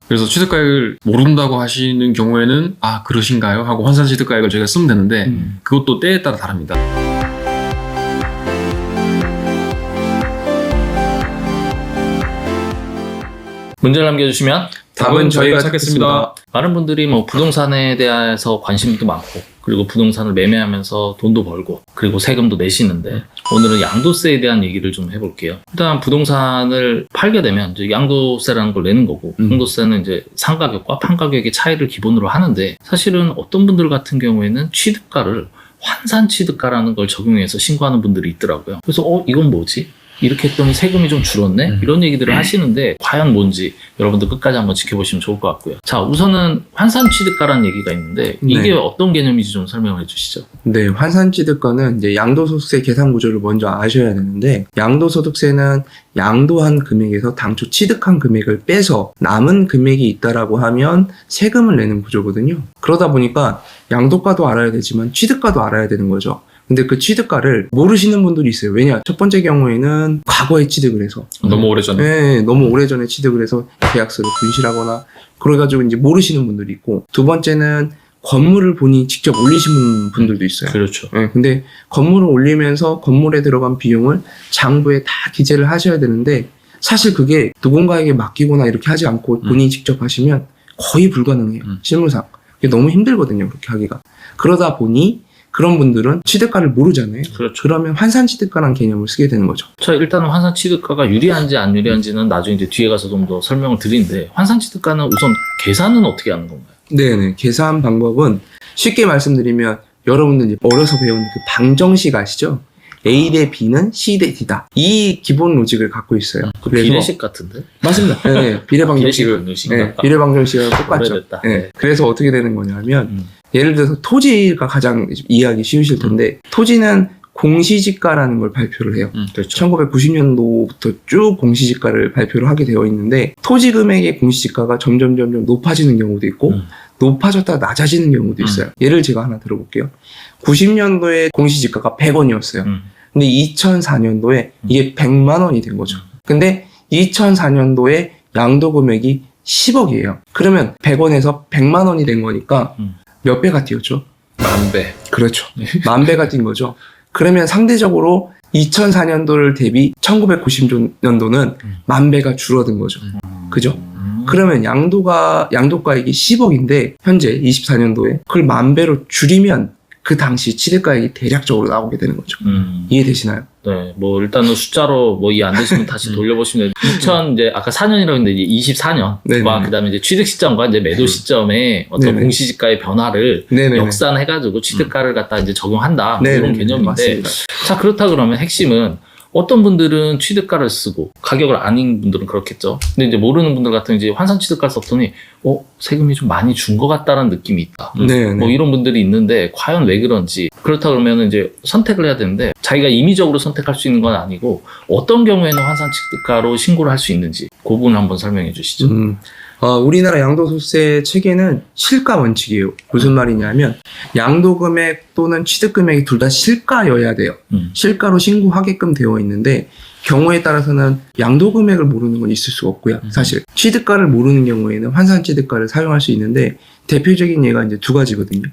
그래서 취득가액을 모른다고 하시는 경우에는 아 그러신가요? 하고 환산 취득가액을 저희가 쓰면 되는데 그것도 때에 따라 다릅니다. 문제를 남겨주시면 답은 저희가 찾겠습니다. 많은 분들이 뭐 부동산에 대해서 관심도 많고 그리고 부동산을 매매하면서 돈도 벌고 그리고 세금도 내시는데 오늘은 양도세에 대한 얘기를 좀 해볼게요. 일단 부동산을 팔게 되면 이제 양도세라는 걸 내는 거고 양도세는 이제 상가격과 판가격의 차이를 기본으로 하는데 사실은 어떤 분들 같은 경우에는 취득가를 환산 취득가라는 걸 적용해서 신고하는 분들이 있더라고요. 그래서 이건 뭐지? 이렇게 했더니 세금이 좀 줄었네? 이런 얘기들을 하시는데 과연 뭔지 여러분들 끝까지 한번 지켜보시면 좋을 것 같고요. 자, 우선은 환산 취득가라는 얘기가 있는데 이게 어떤 개념인지 좀 설명을 해주시죠. 네, 환산취득가는 이제 양도소득세 계산 구조를 먼저 아셔야 되는데 양도소득세는 양도한 금액에서 당초 취득한 금액을 빼서 남은 금액이 있다라고 하면 세금을 내는 구조거든요. 그러다 보니까 양도가도 알아야 되지만 취득가도 알아야 되는 거죠. 근데 그 취득가를 모르시는 분들이 있어요. 왜냐? 첫 번째 경우에는 과거에 취득을 해서 너무 오래전에 네, 너무 오래전에 취득을 해서 계약서를 분실하거나 그래가지고 이제 모르시는 분들이 있고 두 번째는 건물을 본인이 직접 올리신 분들도 있어요. 그렇죠. 네, 근데 건물을 올리면서 건물에 들어간 비용을 장부에 다 기재를 하셔야 되는데 사실 그게 누군가에게 맡기거나 이렇게 하지 않고 본인이 직접 하시면 거의 불가능해요. 실무상. 그게 너무 힘들거든요. 그렇게 하기가. 그러다 보니 그런 분들은 취득가를 모르잖아요. 그렇죠. 그러면 환산 취득가라는 개념을 쓰게 되는 거죠. 자, 일단은 환산 취득가가 유리한지 안 유리한지는 나중에 이제 뒤에 가서 좀 더 설명을 드리는데 환산 취득가는 우선 계산은 어떻게 하는 건가요? 네네. 계산 방법은 쉽게 말씀드리면 여러분들 이제 어려서 배운 그 방정식 아시죠? A 대 B는 C 대 D다. 이 기본 로직을 갖고 있어요. 그 비례식 같은데? 맞습니다. 네, 비례방정식을 비례식 비례방정식이랑 똑같죠. 오래됐다. 네. 네. 그래서 어떻게 되는 거냐면 예를 들어서 토지가 가장 이해하기 쉬우실 텐데 토지는 공시지가라는 걸 발표를 해요. 그렇죠. 1990년도부터 쭉 공시지가를 발표를 하게 되어 있는데 토지 금액의 공시지가가 점점 높아지는 경우도 있고 높아졌다가 낮아지는 경우도 있어요. 예를 제가 하나 들어볼게요. 90년도에 공시지가가 100원이었어요. 근데 2004년도에 이게 100만 원이 된 거죠. 근데 2004년도에 양도 금액이 10억이에요. 그러면 100원에서 100만 원이 된 거니까 몇 배가 뛰었죠? 10,000배. 그렇죠. 10,000배가 뛴 거죠. 그러면 상대적으로 2004년도를 대비 1990년도는 10,000배가 줄어든 거죠. 그죠? 그러면 양도가액이 10억인데 현재 24년도에 그걸 10,000배로 줄이면 그 당시 취득가액이 대략적으로 나오게 되는 거죠. 이해되시나요? 네, 뭐 일단은 숫자로 뭐 이해 안 되시면 다시 돌려보시면 2000 이제 아까 4년이라고 했는데 이제 24년과 그다음에 이제 취득 시점과 이제 매도 시점에 어떤 네네. 공시지가의 변화를 네네네. 역산해가지고 취득가를 갖다 이제 적용한다 뭐 이런 네네네. 개념인데 맞습니다. 자 그렇다 그러면 핵심은 어떤 분들은 취득가를 쓰고 가격을 아닌 분들은 그렇겠죠. 근데 이제 모르는 분들 같은 이제 환산 취득가를 썼더니 세금이 좀 많이 준 것 같다는 느낌이 있다. 네네. 뭐 이런 분들이 있는데 과연 왜 그런지 그렇다 그러면 이제 선택을 해야 되는데 자기가 임의적으로 선택할 수 있는 건 아니고 어떤 경우에는 환산 취득가로 신고를 할 수 있는지 그 부분을 한번 설명해 주시죠. 우리나라 양도소득세 체계는 실가 원칙이에요. 무슨 말이냐면 양도금액 또는 취득금액이 둘 다 실가여야 돼요. 실가로 신고하게끔 되어 있는데 경우에 따라서는 양도금액을 모르는 건 있을 수가 없고요. 사실 취득가를 모르는 경우에는 환산취득가를 사용할 수 있는데 대표적인 예가 이제 두 가지거든요.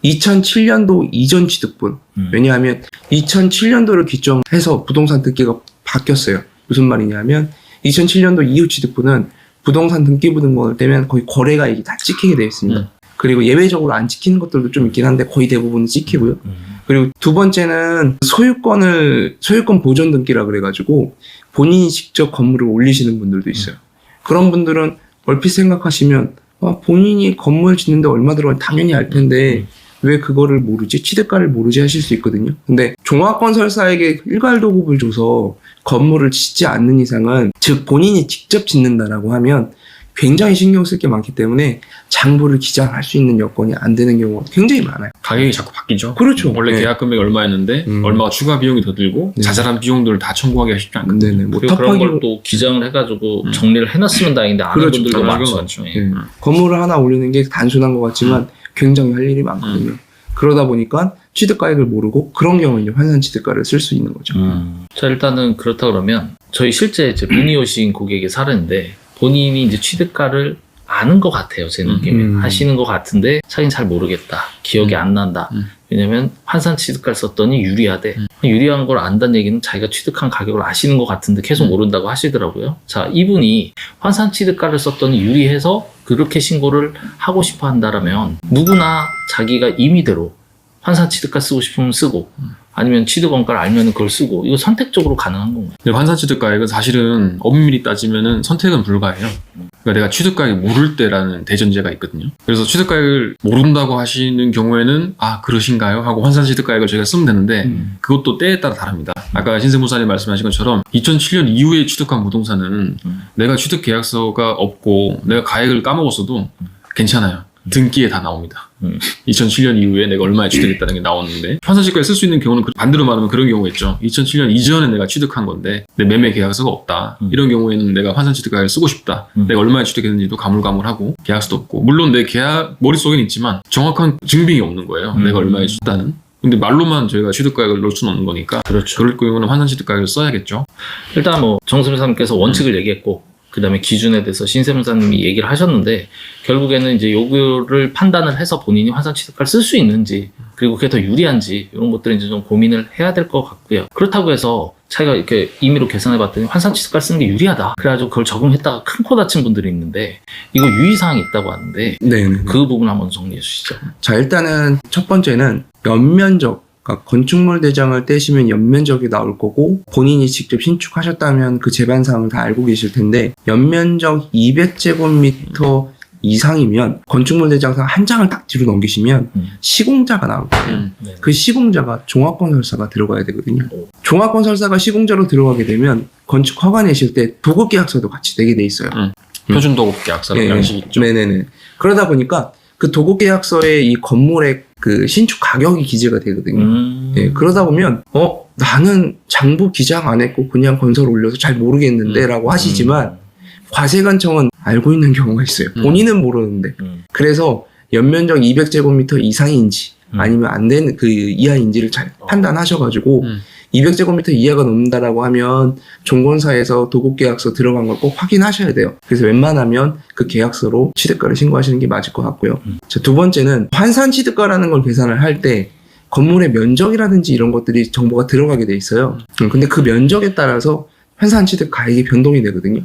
2007년도 이전 취득분. 왜냐하면 2007년도를 기점해서 부동산 등기가 바뀌었어요. 무슨 말이냐면 2007년도 이후 취득분은 부동산 등기부 등본을 떼면 거의 거래가액이 다 찍히게 되어 있습니다. 그리고 예외적으로 안 찍히는 것들도 좀 있긴 한데 거의 대부분은 찍히고요. 그리고 두 번째는 소유권 보존 등기라 그래가지고 본인이 직접 건물을 올리시는 분들도 있어요. 그런 분들은 얼핏 생각하시면 본인이 건물 짓는데 얼마 들어가는지 당연히 알 텐데 왜 그거를 모르지? 취득가를 모르지 하실 수 있거든요. 근데 종합건설사에게 일괄도급을 줘서 건물을 짓지 않는 이상은 즉 본인이 직접 짓는다라고 하면 굉장히 신경 쓸 게 많기 때문에 장부를 기장할 수 있는 여건이 안 되는 경우가 굉장히 많아요. 가격이 자꾸 바뀌죠. 그렇죠. 원래 네. 계약 금액이 얼마였는데 얼마가 추가 비용이 더 들고 네. 자잘한 비용들을 다 청구하기가 쉽지 않거든요. 네네. 뭐 그리고 그런 탑하기 걸 또 기장을 해가지고 정리를 해놨으면 다행인데 안 하는 그렇죠. 분들도 안 하는 많죠. 건 많죠. 예. 건물을 하나 올리는 게 단순한 것 같지만 굉장히 할 일이 많거든요. 그러다 보니까 취득가액을 모르고 그런 경우에 이제 환산 취득가를 쓸 수 있는 거죠. 자, 일단은 그렇다 그러면 저희 실제 이제 문의 오신 고객의 사례인데 본인이 이제 취득가를 아는 것 같아요, 제 느낌에. 하시는 것 같은데 자기는 잘 모르겠다. 기억이 안 난다. 왜냐면 환산 취득가를 썼더니 유리하대. 유리한 걸 안다는 얘기는 자기가 취득한 가격을 아시는 것 같은데 계속 모른다고 하시더라고요. 자, 이분이 환산 취득가를 썼더니 유리해서 그렇게 신고를 하고 싶어 한다라면 누구나 자기가 임의대로 환산 취득가 쓰고 싶으면 쓰고 아니면 취득원가를 알면 그걸 쓰고 이거 선택적으로 가능한 건가요? 근데 환산 취득가액은 사실은 엄밀히 따지면은 선택은 불가해요. 그러니까 내가 취득가액 모를 때라는 대전제가 있거든요. 그래서 취득가액을 모른다고 하시는 경우에는 아 그러신가요? 하고 환산 취득가액을 저희가 쓰면 되는데 그것도 때에 따라 다릅니다. 아까 신세무사님 말씀하신 것처럼 2007년 이후에 취득한 부동산은 내가 취득 계약서가 없고 내가 가액을 까먹었어도 괜찮아요. 등기에 다 나옵니다. 2007년 이후에 내가 얼마에 취득했다는 게 나오는데 환산취득가에 쓸 수 있는 경우는 반대로 말하면 그런 경우가 있죠. 2007년 이전에 내가 취득한 건데 내 매매 계약서가 없다. 이런 경우에는 내가 환산취득가를 쓰고 싶다. 내가 얼마에 취득했는지도 가물가물하고 계약서도 없고 물론 내 계약 머릿속에는 있지만 정확한 증빙이 없는 거예요. 내가 얼마에 취득했다는. 근데 말로만 저희가 취득가액을 넣을 수는 없는 거니까 그렇죠. 그럴 경우는 환산취득가액을 써야겠죠. 일단 뭐 정세무사님께서 원칙을 얘기했고 그 다음에 기준에 대해서 신세무사님이 얘기를 하셨는데 결국에는 이제 요구를 판단을 해서 본인이 환산취득가를 쓸 수 있는지 그리고 그게 더 유리한지 이런 것들을 이제 좀 고민을 해야 될 것 같고요. 그렇다고 해서 자기가 이렇게 임의로 계산해 봤더니 환산취득가를 쓰는 게 유리하다. 그래가지고 그걸 적용했다가 큰 코 다친 분들이 있는데 이거 유의사항이 있다고 하는데 네네. 그 부분 한번 정리해 주시죠. 자, 일단은 첫 번째는 연면적, 그러니까 건축물 대장을 떼시면 연면적이 나올 거고 본인이 직접 신축하셨다면 그 제반사항을 다 알고 계실 텐데 연면적 200제곱미터 이상이면 건축물 대장상 한 장을 딱 뒤로 넘기시면 시공자가 나올 거예요. 네. 그 시공자가 종합건설사가 들어가야 되거든요. 종합건설사가 시공자로 들어가게 되면 건축 허가 내실 때 도급계약서도 같이 내게 돼 있어요. 표준 도급 계약서라는 양식이 있죠. 네네네. 그러다 보니까 그 도급계약서에 이 건물의 그 신축 가격이 기재가 되거든요. 네, 그러다 보면 나는 장부 기장 안 했고 그냥 건설 올려서 잘 모르겠는데 라고 하시지만 과세관청은 알고 있는 경우가 있어요. 본인은 모르는데. 그래서 연면적 200제곱미터 이상인지 아니면 안 되는 그 이하인지를 잘 판단하셔가지고 200제곱미터 이하가 넘는다라고 하면 종건사에서 도급계약서 들어간 걸 꼭 확인하셔야 돼요. 그래서 웬만하면 그 계약서로 취득가를 신고하시는 게 맞을 것 같고요. 자, 두 번째는 환산 취득가라는 걸 계산을 할 때 건물의 면적이라든지 이런 것들이 정보가 들어가게 돼 있어요. 근데 그 면적에 따라서 환산 취득 가액이 변동이 되거든요.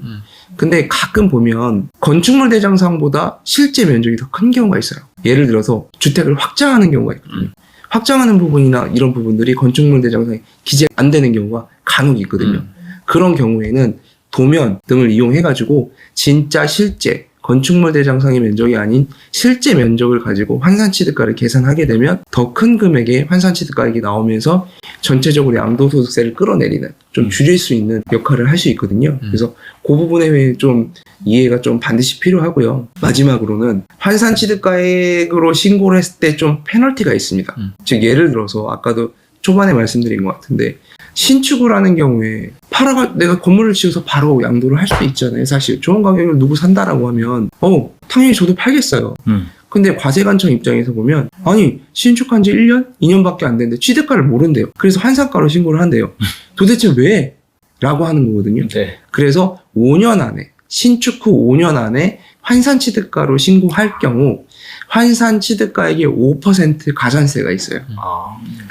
근데 가끔 보면 건축물 대장상보다 실제 면적이 더 큰 경우가 있어요. 예를 들어서 주택을 확장하는 경우가 있거든요. 확장하는 부분이나 이런 부분들이 건축물 대장상에 기재 안 되는 경우가 간혹 있거든요. 그런 경우에는 도면 등을 이용해가지고 진짜 실제 건축물 대장상의 면적이 아닌 실제 면적을 가지고 환산취득가를 계산하게 되면 더 큰 금액의 환산취득가액이 나오면서 전체적으로 양도소득세를 끌어내리는 좀 줄일 수 있는 역할을 할 수 있거든요. 그래서 그 부분에 좀 이해가 좀 반드시 필요하고요. 마지막으로는 환산취득가액으로 신고를 했을 때 좀 페널티가 있습니다. 즉 예를 들어서 아까도 초반에 말씀드린 것 같은데 신축을 하는 경우에 내가 건물을 지어서 바로 양도를 할 수도 있잖아요. 사실 좋은 가격을 누구 산다라고 하면 당연히 저도 팔겠어요. 근데 과세관청 입장에서 보면 아니 신축한 지 1년? 2년밖에 안 됐는데 취득가를 모른대요. 그래서 환산가로 신고를 한대요. 도대체 왜? 라고 하는 거거든요. 네. 그래서 5년 안에 신축 후 5년 안에 환산취득가로 신고할 경우 환산취득가액의 5% 가산세가 있어요.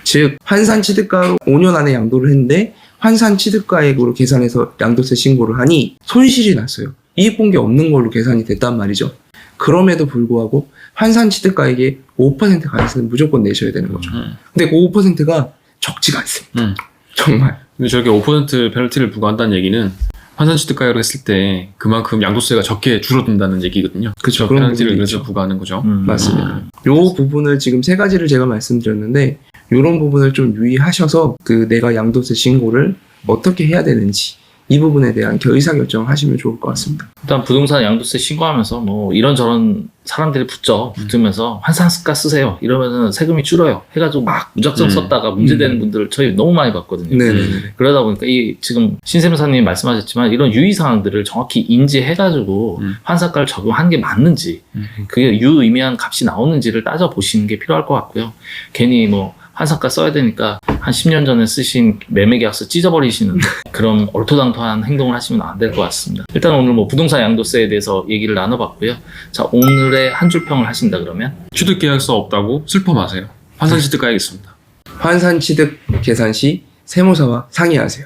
즉 환산취득가로 5년 안에 양도를 했는데 환산취득가액으로 계산해서 양도세 신고를 하니 손실이 났어요. 이익본 게 없는 걸로 계산이 됐단 말이죠. 그럼에도 불구하고 환산취득가액의 5% 가산세는 무조건 내셔야 되는 거죠. 근데 그 5%가 적지가 않습니다. 정말. 근데 저렇게 5% 페널티를 부과한다는 얘기는 환산취득가액으로 했을 때 그만큼 양도세가 적게 줄어든다는 얘기거든요. 그렇죠. 그런 페널티를 부분이 그래서 있죠. 부과하는 거죠. 맞습니다. 요 부분을 지금 세 가지를 제가 말씀드렸는데 이런 부분을 좀 유의하셔서 내가 양도세 신고를 어떻게 해야 되는지 이 부분에 대한 의사결정을 하시면 좋을 것 같습니다. 일단 부동산 양도세 신고하면서 뭐 이런저런 사람들이 붙으면서 환산가 쓰세요 이러면은 세금이 줄어요 해가지고 막 무작정 썼다가 문제되는 분들을 저희 너무 많이 봤거든요. 네네네. 그러다 보니까 지금 신세무사님이 말씀하셨지만 이런 유의사항들을 정확히 인지해가지고 환산가를 적용하는 게 맞는지 그게 유의미한 값이 나오는지를 따져보시는 게 필요할 것 같고요. 괜히 뭐 환산가 써야 되니까 한 10년 전에 쓰신 매매계약서 찢어버리시는 그런 얼토당토한 행동을 하시면 안 될 것 같습니다. 일단 오늘 뭐 부동산 양도세에 대해서 얘기를 나눠봤고요. 자, 오늘의 한 줄 평을 하신다 그러면 취득계약서 없다고 슬퍼 마세요. 환산취득가액 있습니다. 환산취득 계산 시 세무사와 상의하세요.